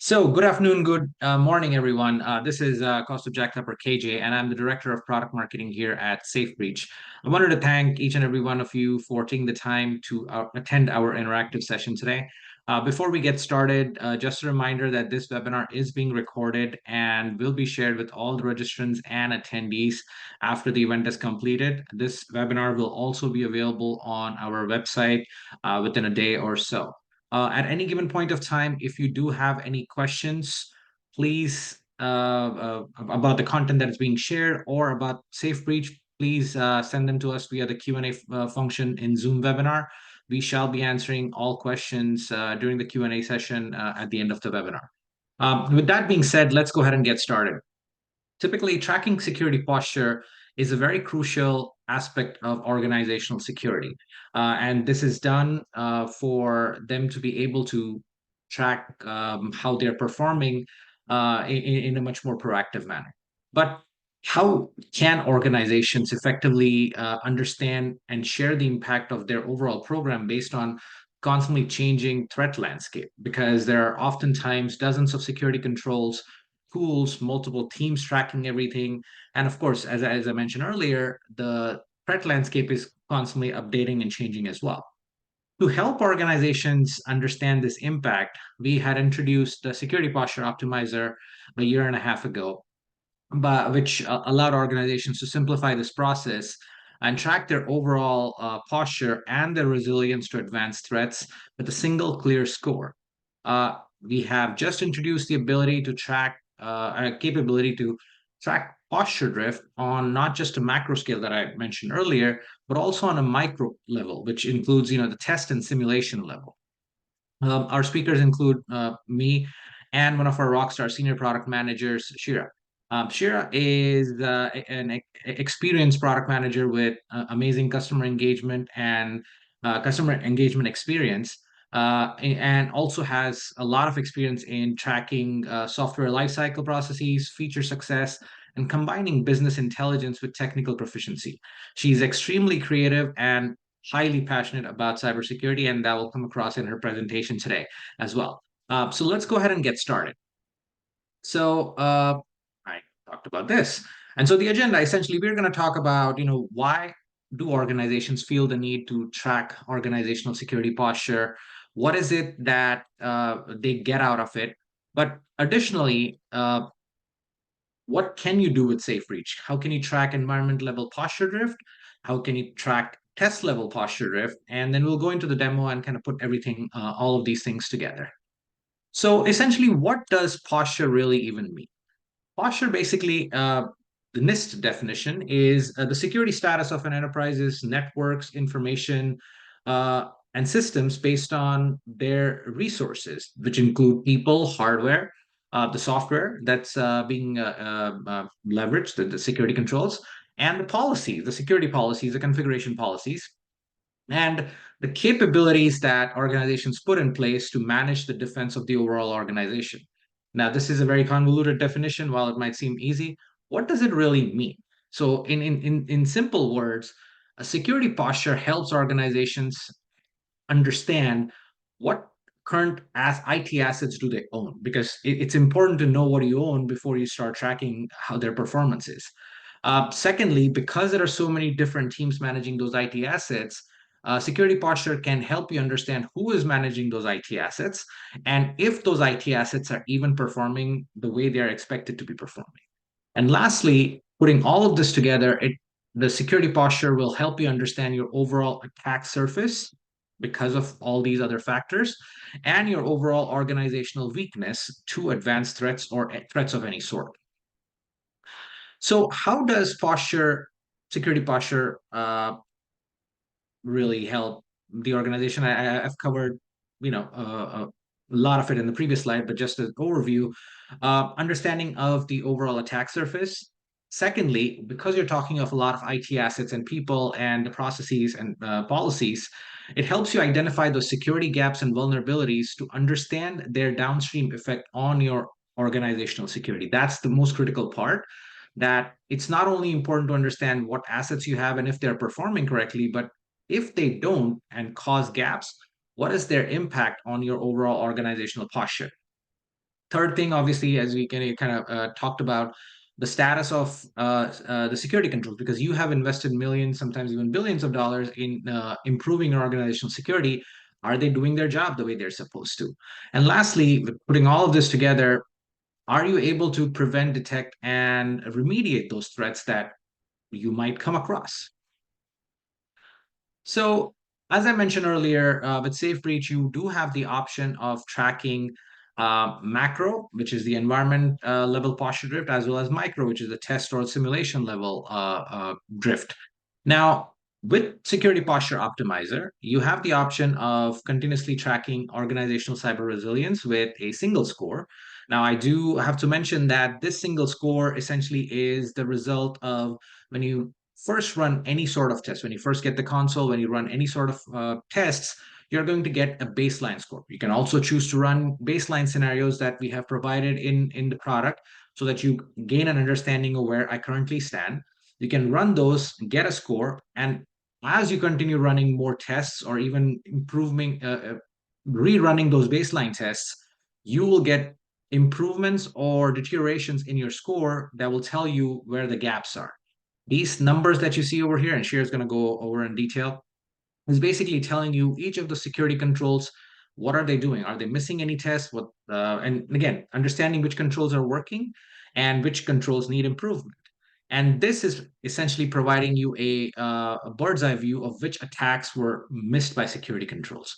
So, good afternoon, good morning, everyone. This is Costa Jack Tupper KJ, and I'm the Director of Product Marketing here at SafeBreach. I wanted to thank each and every one of you for taking the time to attend our interactive session today. Before we get started, just a reminder that this webinar is being recorded and will be shared with all the registrants and attendees after the event is completed. This webinar will also be available on our website within a day or so. At any given point of time, if you do have any questions, please about the content that is being shared or about SafeBreach, please send them to us via the Q&A function in Zoom webinar. We shall be answering all questions during the Q&A session at the end of the webinar. With that being said, let's go ahead and get started. Typically, tracking security posture is a very crucial aspect of organizational security. And this is done for them to be able to track how they're performing in a much more proactive manner. But how can organizations effectively understand and share the impact of their overall program based on constantly changing threat landscape? Because there are oftentimes dozens of security controls, tools, multiple teams tracking everything. And of course, as I mentioned earlier, the threat landscape is constantly updating and changing as well. To help organizations understand this impact, we had introduced the Security Posture Optimizer a year and a half ago, but which allowed organizations to simplify this process and track their overall posture and their resilience to advanced threats with a single clear score. We have just introduced the ability to track a capability to track posture drift on not just a macro scale that I mentioned earlier, but also on a micro level, which includes the test and simulation level. Our speakers include me and one of our rockstar senior product managers, Shira. Shira is an experienced product manager with amazing customer engagement and customer engagement experience, and also has a lot of experience in tracking software lifecycle processes, feature success, and combining business intelligence with technical proficiency. She's extremely creative and highly passionate about cybersecurity, and that will come across in her presentation today as well. So let's go ahead and get started. So I talked about this. And so the agenda, essentially, we're going to talk about, why do organizations feel the need to track organizational security posture? What is it that they get out of it? But additionally, what can you do with SafeBreach? How can you track environment level posture drift? How can you track test level posture drift? And then we'll go into the demo and kind of put everything, all of these things together. So essentially, what does posture really even mean? Posture basically, the NIST definition is the security status of an enterprise's networks, information, and systems based on their resources, which include people, hardware, the software that's being leveraged, the security controls, and the policies, the security policies, the configuration policies, and the capabilities that organizations put in place to manage the defense of the overall organization. Now, this is a very convoluted definition. While it might seem easy, what does it really mean? So, in simple words, a security posture helps organizations understand what current IT assets do they own, because it's important to know what you own before you start tracking how their performance is. Secondly, because there are so many different teams managing those IT assets, security posture can help you understand who is managing those IT assets and if those IT assets are even performing the way they are expected to be performing. And lastly, putting all of this together, the security posture will help you understand your overall attack surface because of all these other factors, and your overall organizational weakness to advanced threats or threats of any sort. So, how does security posture, really help the organization? I've covered, a lot of it in the previous slide, but just an overview, understanding of the overall attack surface. Secondly, because you're talking of a lot of IT assets and people and the processes and policies, it helps you identify those security gaps and vulnerabilities to understand their downstream effect on your organizational security. That's the most critical part, that it's not only important to understand what assets you have and if they're performing correctly, but if they don't and cause gaps, what is their impact on your overall organizational posture? Third thing, obviously, as we kind of talked about, the status of the security controls, because you have invested millions, sometimes even billions of dollars in improving your organizational security. Are they doing their job the way they're supposed to? And lastly, putting all of this together, are you able to prevent, detect, and remediate those threats that you might come across? So, as I mentioned earlier, with SafeBreach, you do have the option of tracking macro, which is the environment level posture drift, as well as micro, which is the test or simulation level drift. Now, with Security Posture Optimizer, you have the option of continuously tracking organizational cyber resilience with a single score. Now, I do have to mention that this single score essentially is the result of when you first run any sort of test, when you first get the console, when you run any sort of tests, you're going to get a baseline score. You can also choose to run baseline scenarios that we have provided in the product so that you gain an understanding of where I currently stand. You can run those, get a score, and as you continue running more tests or even rerunning those baseline tests, you will get improvements or deteriorations in your score that will tell you where the gaps are. These numbers that you see over here, and Shir is going to go over in detail, is basically telling you each of the security controls, what are they doing? Are they missing any tests? And again, understanding which controls are working and which controls need improvement. And this is essentially providing you a bird's eye view of which attacks were missed by security controls.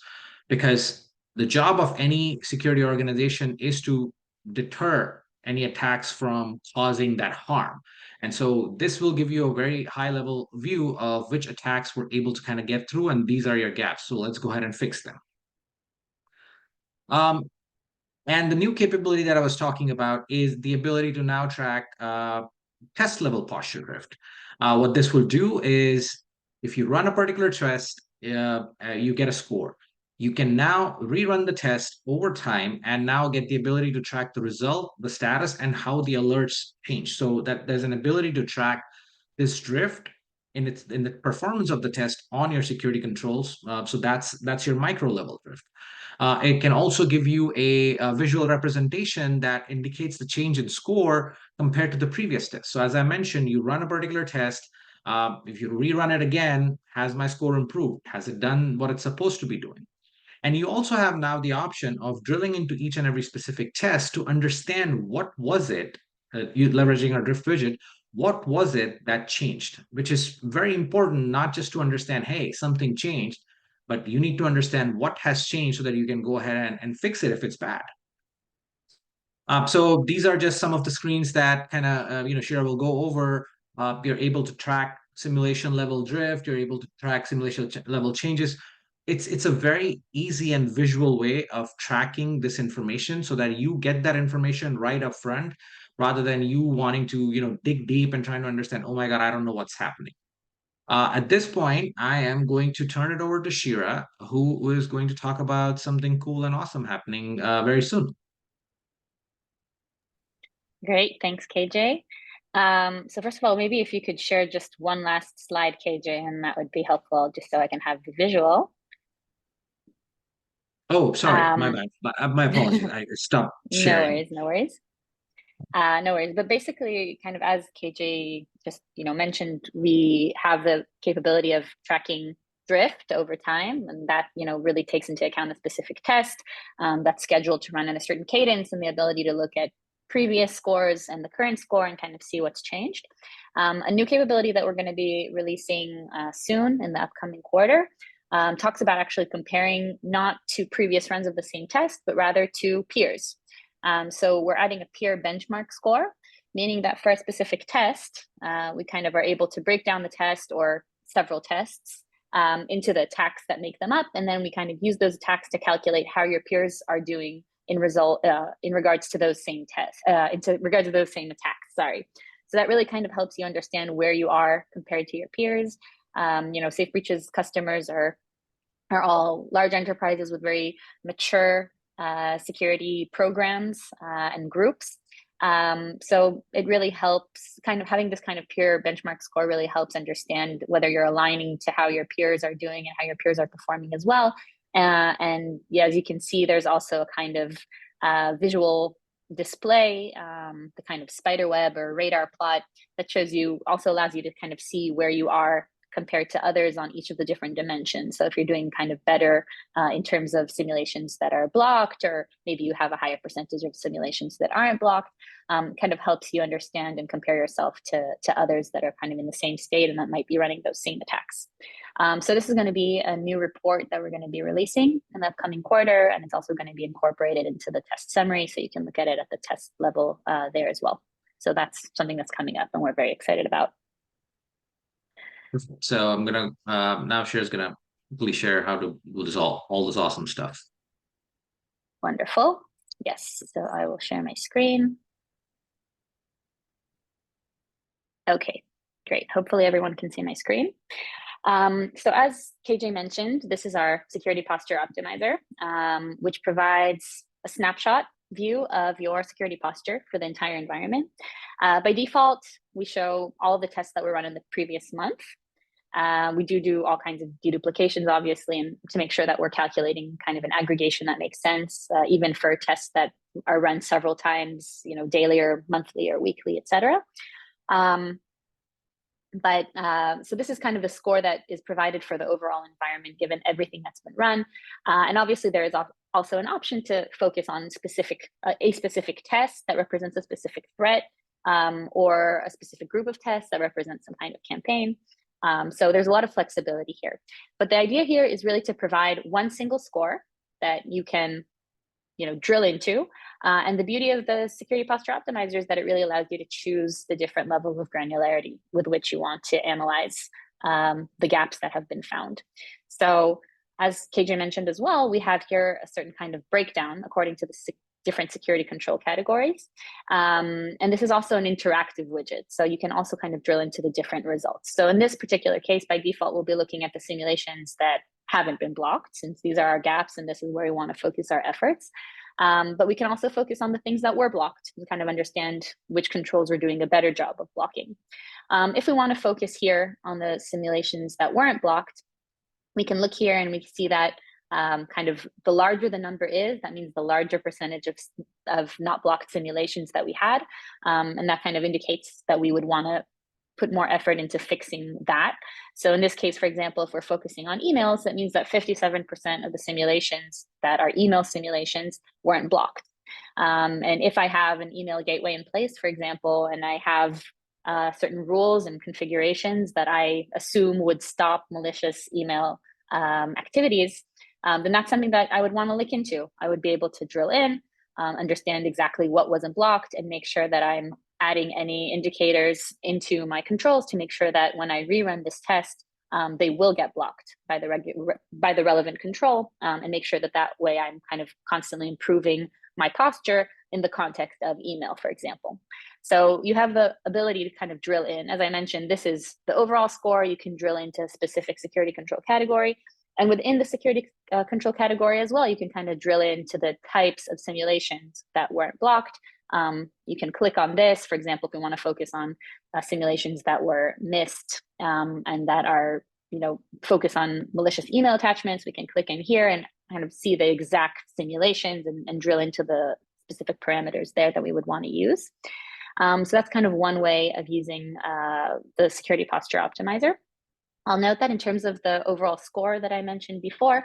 Because the job of any security organization is to deter any attacks from causing that harm. And so this will give you a very high level view of which attacks were able to kind of get through, and these are your gaps. So let's go ahead and fix them. Um, and the new capability that I was talking about is the ability to now track test level posture drift. What this will do is if you run a particular test, you get a score. You can now rerun the test over time and now get the ability to track the result, the status, and how the alerts change. So that there's an ability to track this drift in the performance of the test on your security controls. So that's your micro level drift. It can also give you a visual representation that indicates the change in score compared to the previous test. So as I mentioned, you run a particular test. If you rerun it again, has my score improved? Has it done what it's supposed to be doing? And you also have now the option of drilling into each and every specific test to understand what was it, you leveraging our drift widget, what was it that changed, which is very important, not just to understand, hey, something changed, but you need to understand what has changed so that you can go ahead and fix it if it's bad. So these are just some of the screens that kind of, Shira will go over. You're able to track simulation level drift. You're able to track simulation level changes. It's a very easy and visual way of tracking this information so that you get that information right up front rather than you wanting to, dig deep and trying to understand, oh my God, I don't know what's happening. At this point, I am going to turn it over to Shira, who is going to talk about something cool and awesome happening very soon. Great, thanks, KJ. So first of all, maybe if you could share just one last slide, KJ, and that would be helpful just so I can have the visual. Oh, sorry, my bad. My apologies. I stopped sharing. No worries. No worries. But basically, kind of as KJ just mentioned, we have the capability of tracking drift over time, and that really takes into account a specific test that's scheduled to run in a certain cadence, and the ability to look at previous scores and the current score and kind of see what's changed. A new capability that we're going to be releasing soon in the upcoming quarter talks about actually comparing not to previous runs of the same test, but rather to peers. So we're adding a peer benchmark score, meaning that for a specific test, we kind of are able to break down the test or several tests into the attacks that make them up. And then we kind of use those attacks to calculate how your peers are doing in regards to those same tests, in regards to those same attacks, sorry. So that really kind of helps you understand where you are compared to your peers. SafeBreach's customers are all large enterprises with very mature security programs and groups. So it really helps, kind of having this kind of peer benchmark score really helps understand whether you're aligning to how your peers are doing and how your peers are performing as well. And yeah, as you can see, there's also a kind of visual display, the kind of spider web or radar plot that shows you, also allows you to kind of see where you are compared to others on each of the different dimensions. So if you're doing kind of better in terms of simulations that are blocked, or maybe you have a higher percentage of simulations that aren't blocked, kind of helps you understand and compare yourself to others that are kind of in the same state and that might be running those same attacks. So this is going to be a new report that we're going to be releasing in the upcoming quarter, and it's also going to be incorporated into the test summary, so you can look at it at the test level there as well. So that's something that's coming up and we're very excited about. So I'm gonna now Cher's gonna quickly share how to do this all this awesome stuff. Wonderful. Yes, so I will share my screen. Okay, great. Hopefully everyone can see my screen. So as KJ mentioned, this is our security posture optimizer, which provides a snapshot view of your security posture for the entire environment. By default, we show all of the tests that were run in the previous month. We do all kinds of deduplications, obviously, and to make sure that we're calculating kind of an aggregation that makes sense, even for tests that are run several times, daily or monthly or weekly, et cetera. So this is kind of the score that is provided for the overall environment, given everything that's been run. And obviously there is also an option to focus on a specific test that represents a specific threat, or a specific group of tests that represents some kind of campaign. So there's a lot of flexibility here. But the idea here is really to provide one single score that you can drill into. And the beauty of the security posture optimizer is that it really allows you to choose the different levels of granularity with which you want to analyze the gaps that have been found. So as KJ mentioned as well, we have here a certain kind of breakdown according to the different security control categories. And this is also an interactive widget. So you can also kind of drill into the different results. So in this particular case, by default, we'll be looking at the simulations that haven't been blocked, since these are our gaps and this is where we want to focus our efforts. But we can also focus on the things that were blocked and kind of understand which controls are doing a better job of blocking. If we want to focus here on the simulations that weren't blocked, we can look here and we see that kind of the larger the number is, that means the larger percentage of not blocked simulations that we had. And that kind of indicates that we would want to put more effort into fixing that. So in this case, for example, if we're focusing on emails, that means that 57% of the simulations that are email simulations weren't blocked. And if I have an email gateway in place, for example, and I have certain rules and configurations that I assume would stop malicious email activities, then that's something that I would want to look into. I would be able to drill in, understand exactly what wasn't blocked, and make sure that I'm adding any indicators into my controls to make sure that when I rerun this test, they will get blocked by the relevant control, and make sure that way I'm kind of constantly improving my posture in the context of email, for example. So you have the ability to kind of drill in. As I mentioned, this is the overall score. You can drill into a specific security control category. And within the security control category as well, you can kind of drill into the types of simulations that weren't blocked. You can click on this, for example, if we want to focus on simulations that were missed and that are, focus on malicious email attachments. We can click in here and kind of see the exact simulations and drill into the specific parameters there that we would want to use. So that's kind of one way of using the security posture optimizer. I'll note that in terms of the overall score that I mentioned before,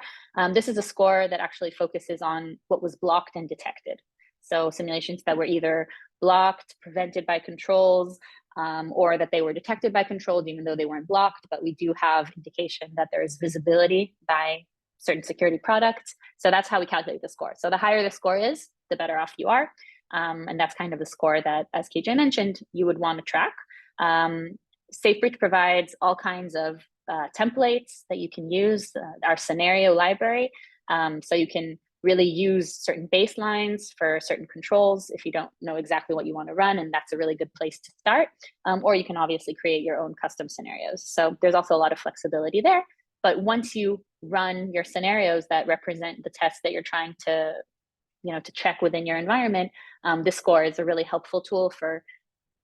this is a score that actually focuses on what was blocked and detected. So simulations that were either blocked, prevented by controls, or that they were detected by controls, even though they weren't blocked, but we do have indication that there is visibility by certain security products. So that's how we calculate the score. So the higher the score is, the better off you are. And that's kind of the score that, as KJ mentioned, you would want to track. SafeBreach provides all kinds of templates that you can use, our scenario library. So you can really use certain baselines for certain controls if you don't know exactly what you want to run, and that's a really good place to start. Or you can obviously create your own custom scenarios. So there's also a lot of flexibility there. But once you run your scenarios that represent the tests that you're trying to check within your environment, this score is a really helpful tool for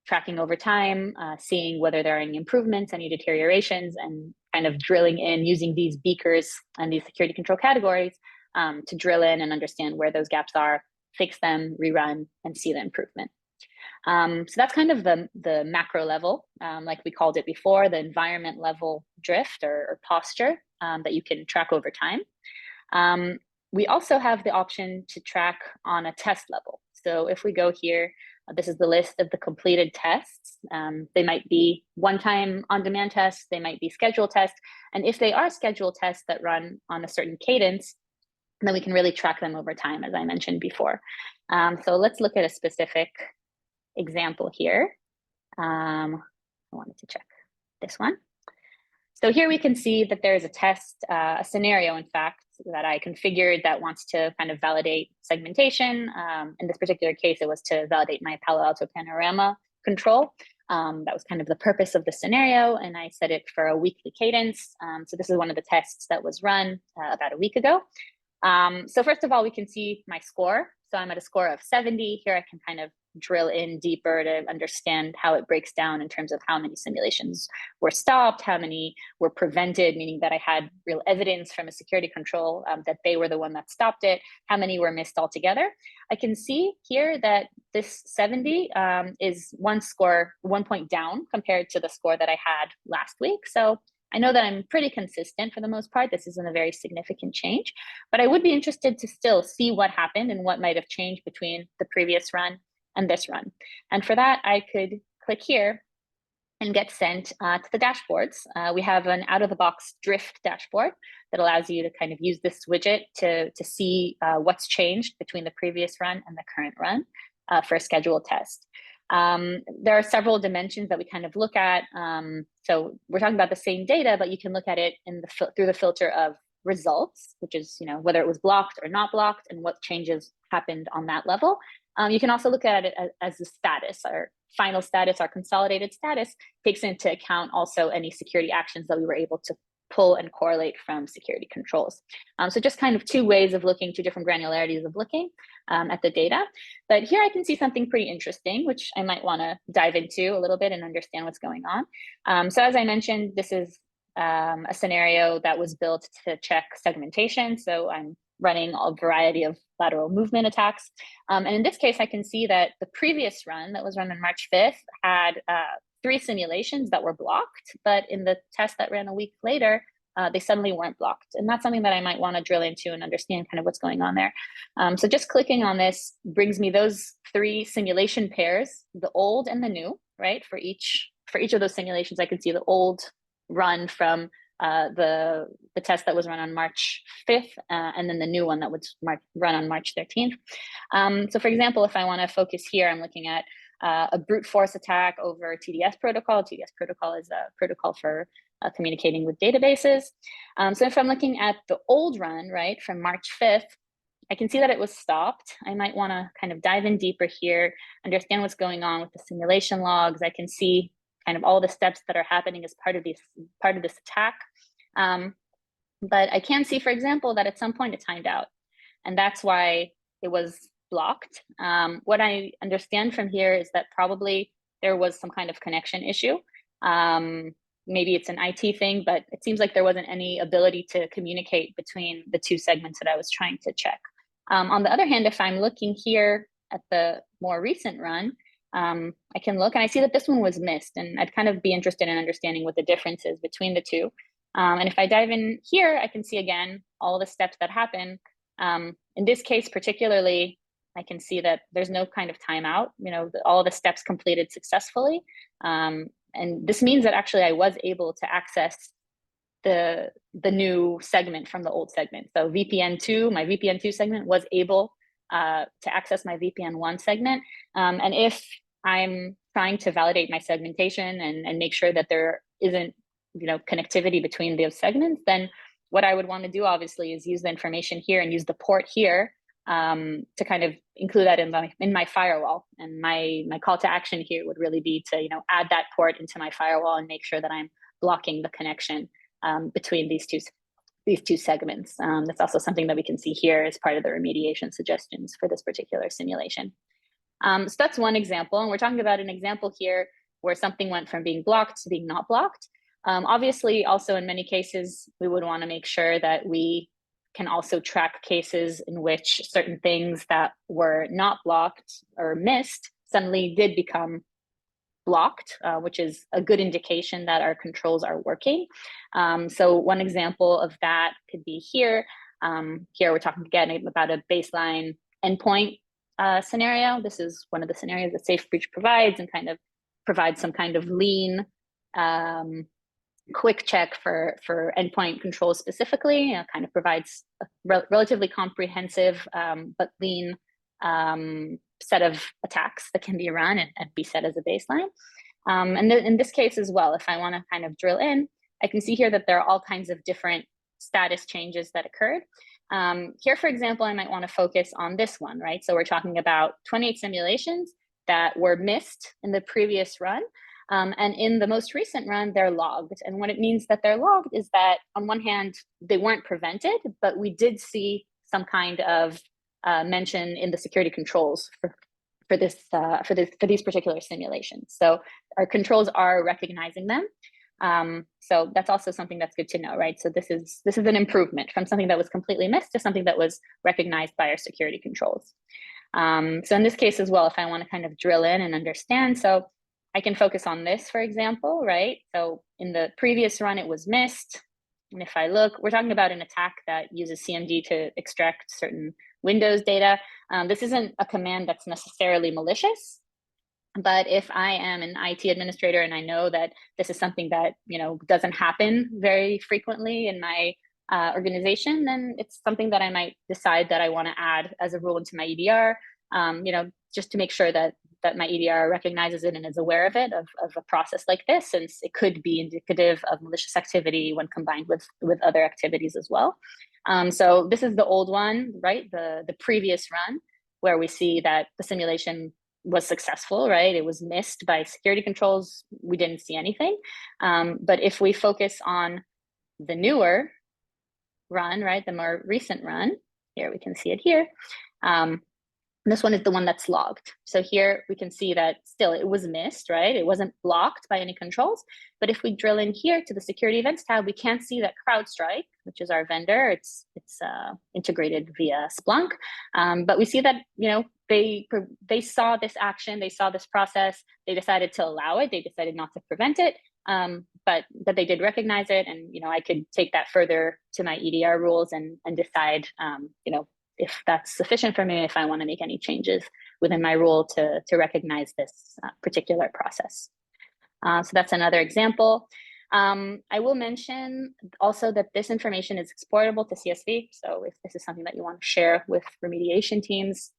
tracking over time, seeing whether there are any improvements, any deteriorations, and kind of drilling in using these beakers and these security control categories to drill in and understand where those gaps are fix them, rerun, and see the improvement. So that's kind of the macro level, like we called it before, the environment level drift or posture that you can track over time. We also have the option to track on a test level. So if we go here, this is the list of the completed tests. They might be one-time on-demand tests, they might be scheduled tests. And if they are scheduled tests that run on a certain cadence, then we can really track them over time, as I mentioned before. So let's look at a specific example here. I wanted to check this one. So here we can see that there's a test, a scenario, in fact, that I configured that wants to kind of validate segmentation. In this particular case, it was to validate my Palo Alto Panorama control. That was kind of the purpose of the scenario, and I set it for a weekly cadence. So this is one of the tests that was run about a week ago. So first of all, we can see my score. So I'm at a score of 70. Here I can kind of drill in deeper to understand how it breaks down in terms of how many simulations were stopped, how many were prevented, meaning that I had real evidence from a security control that they were the one that stopped it, how many were missed altogether. I can see here that this 70 is one point down compared to the score that I had last week. So I know that I'm pretty consistent for the most part. This isn't a very significant change, but I would be interested to still see what happened and what might have changed between the previous run and this run. And for that, I could click here and get sent to the dashboards. We have an out-of-the-box drift dashboard that allows you to kind of use this widget to see what's changed between the previous run and the current run for a scheduled test. There are several dimensions that we kind of look at. So we're talking about the same data, but you can look at it through the filter of results, which is whether it was blocked or not blocked and what changes happened on that level. You can also look at it as the status, our final status, our consolidated status takes into account also any security actions that we were able to pull and correlate from security controls. So just kind of two ways of looking, two different granularities of looking at the data. But here I can see something pretty interesting, which I might want to dive into a little bit and understand what's going on. So as I mentioned, this is a scenario that was built to check segmentation. So I'm running a variety of lateral movement attacks. And in this case, I can see that the previous run that was run on March 5th had 3 simulations that were blocked, but in the test that ran a week later, they suddenly weren't blocked. And that's something that I might want to drill into and understand kind of what's going on there. So just clicking on this brings me those 3 simulation pairs, the old and the new, right? For each of those simulations, I can see the old run from the test that was run on March 5th, and then the new one that was run on March 13th. So for example, if I want to focus here, I'm looking at a brute force attack over TDS protocol. TDS protocol is a protocol for communicating with databases. So if I'm looking at the old run, right, from March 5th, I can see that it was stopped. I might want to kind of dive in deeper here, understand what's going on with the simulation logs. I can see kind of all the steps that are happening as part of this attack. But I can see, for example, that at some point it timed out, and that's why it was blocked. What I understand from here is that probably there was some kind of connection issue. Maybe it's an IT thing, but it seems like there wasn't any ability to communicate between the 2 segments that I was trying to check. On the other hand, if I'm looking here at the more recent run, I can look and I see that this one was missed, and I'd kind of be interested in understanding what the difference is between the 2. And if I dive in here, I can see again all the steps that happen. In this case particularly, I can see that there's no kind of timeout, all the steps completed successfully. And this means that actually I was able to access the new segment from the old segment. So VPN2, my VPN2 segment was able to access my VPN1 segment. And if I'm trying to validate my segmentation and make sure that there isn't connectivity between those segments, then what I would want to do obviously is use the information here and use the port here to kind of include that in my firewall. And my call to action here would really be to add that port into my firewall and make sure that I'm blocking the connection between these two segments. That's also something that we can see here as part of the remediation suggestions for this particular simulation. So that's one example, and we're talking about an example here where something went from being blocked to being not blocked. Obviously, also in many cases, we would want to make sure that we can also track cases in which certain things that were not blocked or missed suddenly did become blocked, which is a good indication that our controls are working. So one example of that could be here. Here we're talking again about a baseline endpoint scenario. This is one of the scenarios that SafeBreach provides, and kind of provides some kind of lean quick check for endpoint control specifically. Kind of provides a relatively comprehensive but lean set of attacks that can be run and be set as a baseline. And in this case as well, if I want to kind of drill in, I can see here that there are all kinds of different status changes that occurred. Here, for example, I might want to focus on this one, right? So we're talking about 28 simulations that were missed in the previous run. And in the most recent run, they're logged. And what it means that they're logged is that on one hand, they weren't prevented, but we did see some kind of mention in the security controls for these particular simulations. So our controls are recognizing them. So that's also something that's good to know, right? So this is an improvement from something that was completely missed to something that was recognized by our security controls. So in this case as well, if I want to kind of drill in and understand, so I can focus on this, for example, right? So in the previous run, it was missed. And if I look, we're talking about an attack that uses CMD to extract certain Windows data. This isn't a command that's necessarily malicious, but if I am an IT administrator and I know that this is something that doesn't happen very frequently in my organization, then it's something that I might decide that I want to add as a rule into my EDR. Just to make sure that my EDR recognizes it and is aware of it, of a process like this, since it could be indicative of malicious activity when combined with other activities as well. So this is the old one, right? The previous run, where we see that the simulation was successful, right? It was missed by security controls. We didn't see anything. But if we focus on the newer run, right, the more recent run, here we can see it here. This one is the one that's logged. So here we can see that still it was missed, right? It wasn't blocked by any controls. But if we drill in here to the security events tab, we can see that CrowdStrike, which is our vendor, it's integrated via Splunk. But we see that they saw this action, they saw this process, they decided to allow it, they decided not to prevent it, but that they did recognize it, and I could take that further to my EDR rules and decide if that's sufficient for me, if I want to make any changes within my rule to recognize this particular process. So that's another example. I will mention also that this information is exportable to CSV. So if this is something that you want to share with remediation teams,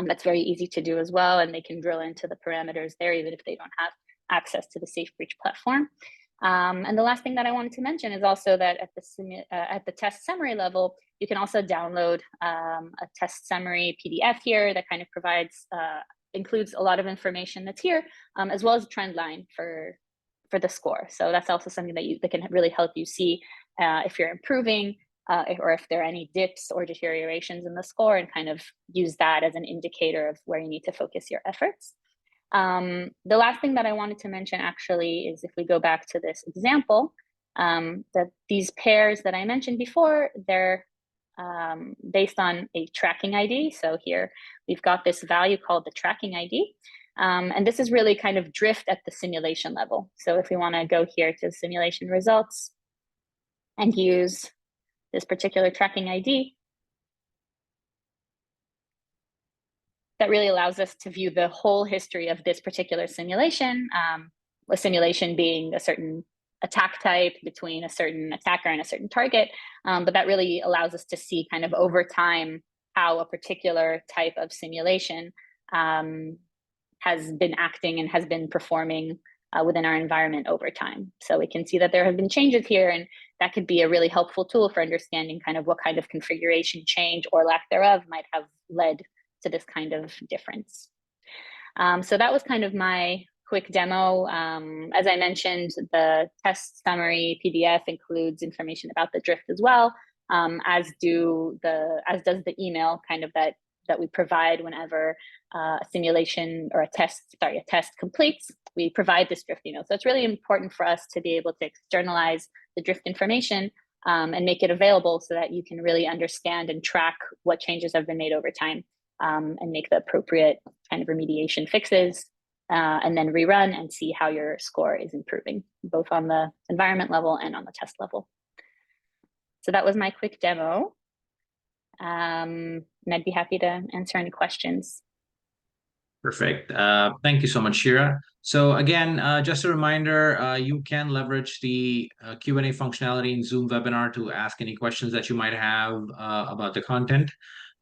that's very easy to do as well. And they can drill into the parameters there, even if they don't have access to the SafeBreach platform. And the last thing that I wanted to mention is also that at the test summary level, you can also download a test summary PDF here that kind of includes a lot of information that's here, as well as a trend line for the score. So that's also something that can really help you see if you're improving or if there are any dips or deteriorations in the score, and kind of use that as an indicator of where you need to focus your efforts. The last thing that I wanted to mention actually is, if we go back to this example, that these pairs that I mentioned before, they're based on a tracking ID. So here we've got this value called the tracking ID. And this is really kind of drift at the simulation level. So if we want to go here to simulation results and use this particular tracking ID, that really allows us to view the whole history of this particular simulation, a simulation being a certain attack type between a certain attacker and a certain target. But that really allows us to see kind of over time how a particular type of simulation has been acting and has been performing within our environment over time. So we can see that there have been changes here, and that could be a really helpful tool for understanding kind of what kind of configuration change or lack thereof might have led to this kind of difference. So that was kind of my quick demo. As I mentioned, the test summary PDF includes information about the drift as well, as does the email kind of that we provide whenever a simulation or a test completes. We provide this drift email. So it's really important for us to be able to externalize the drift information and make it available so that you can really understand and track what changes have been made over time, and make the appropriate kind of remediation fixes, and then rerun and see how your score is improving, both on the environment level and on the test level. So that was my quick demo. And I'd be happy to answer any questions. Perfect. Thank you so much, Shira. So again, just a reminder, you can leverage the Q&A functionality in Zoom webinar to ask any questions that you might have about the content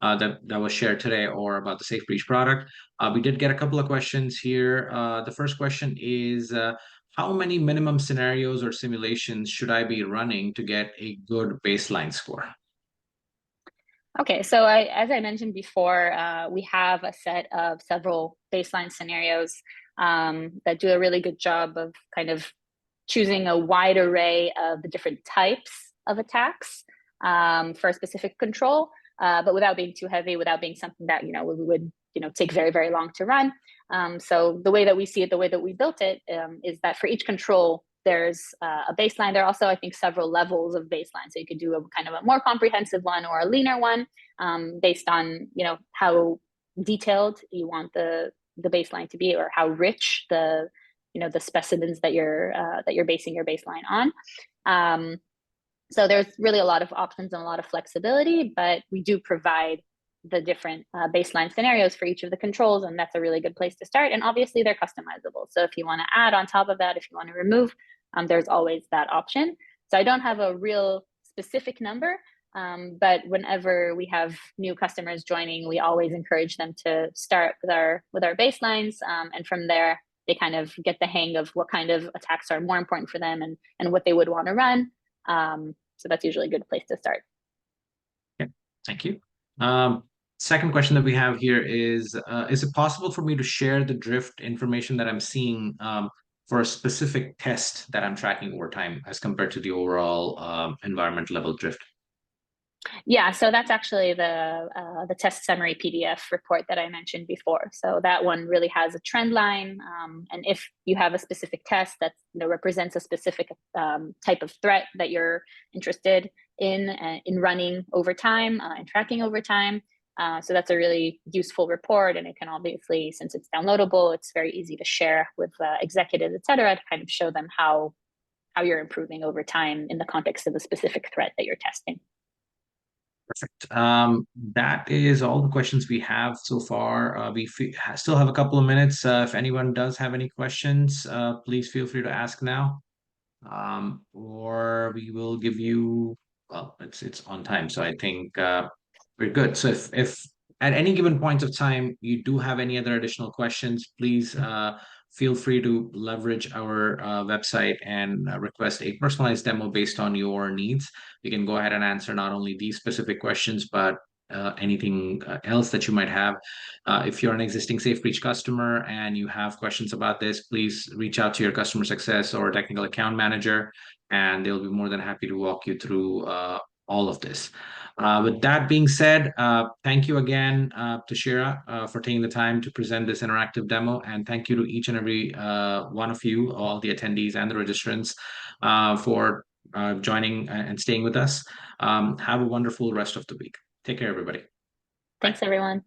that was shared today or about the SafeBreach product. We did get a couple of questions here. The first question is, how many minimum scenarios or simulations should I be running to get a good baseline score? Okay, so as I mentioned before, we have a set of several baseline scenarios that do a really good job of kind of choosing a wide array of the different types of attacks for a specific control, but without being too heavy, without being something that we would take very, very long to run. So the way that we see it, the way that we built it, is that for each control, there's a baseline. There are also, I think, several levels of baseline. So you could do a kind of a more comprehensive one or a leaner one, based on how detailed you want the baseline to be, or how rich the specimens that you're basing your baseline on. So there's really a lot of options and a lot of flexibility, but we do provide the different baseline scenarios for each of the controls, and that's a really good place to start. And obviously they're customizable. So if you want to add on top of that, if you want to remove, there's always that option. So I don't have a real specific number, but whenever we have new customers joining, we always encourage them to start with our baselines, and from there they kind of get the hang of what kind of attacks are more important for them and what they would want to run. So that's usually a good place to start. Okay, thank you. Second question that we have here is it possible for me to share the drift information that I'm seeing for a specific test that I'm tracking over time as compared to the overall environment level drift? Yeah, so that's actually the test summary PDF report that I mentioned before. So that one really has a trend line, and if you have a specific test that represents a specific type of threat that you're interested in running over time and tracking over time, so that's a really useful report, and it can obviously, since it's downloadable, it's very easy to share with executives, et cetera, to kind of show them how you're improving over time in the context of a specific threat that you're testing. Perfect. That is all the questions we have so far. We still have a couple of minutes. If anyone does have any questions, please feel free to ask now, or we will give you. Well, it's on time, so I think we're good. So if at any given point of time you do have any other additional questions, please feel free to leverage our website and request a personalized demo based on your needs. We can go ahead and answer not only these specific questions, but anything else that you might have. If you're an existing SafeBreach customer and you have questions about this, please reach out to your customer success or technical account manager, and they'll be more than happy to walk you through all of this. With that being said, thank you again to Shira for taking the time to present this interactive demo, and thank you to each and every one of you, all the attendees and the registrants, for joining and staying with us. Have a wonderful rest of the week. Take care, everybody. Thanks, everyone.